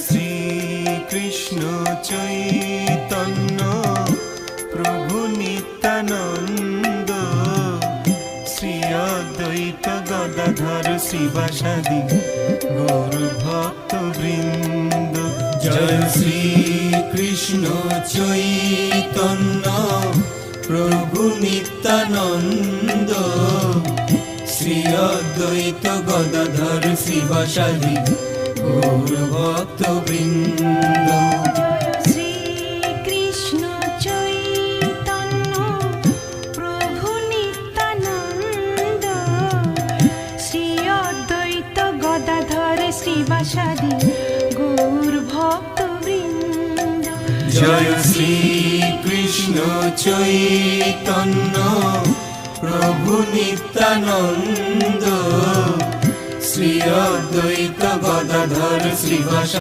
শ্রী কৃষ্ণ চৈতন্য প্রভু নিত্যানন্দ, শ্রী অদ্বৈত গদাধর শ্রীবাসাদি গৌর ভক্ত বৃন্দ। জয় শ্রী কৃষ্ণ চৈতন্য প্রভু নিত্যানন্দ, শ্রী অদ্বৈত গদাধর শ্রীবাসাদি গৌর ভক্ত বৃন্দ। শ্রী কৃষ্ণ চৈতন্য প্রভু নিত্যানন্দ, শ্রী অদ্বৈত গদাধর শ্রীবাসাদি গৌর ভক্ত বৃন্দ। জয় শ্রী কৃষ্ণ চৈতন্য প্রভু নিত্যানন্দ, শ্রী অদ্বৈত গদাধর শ্রীবাসাদি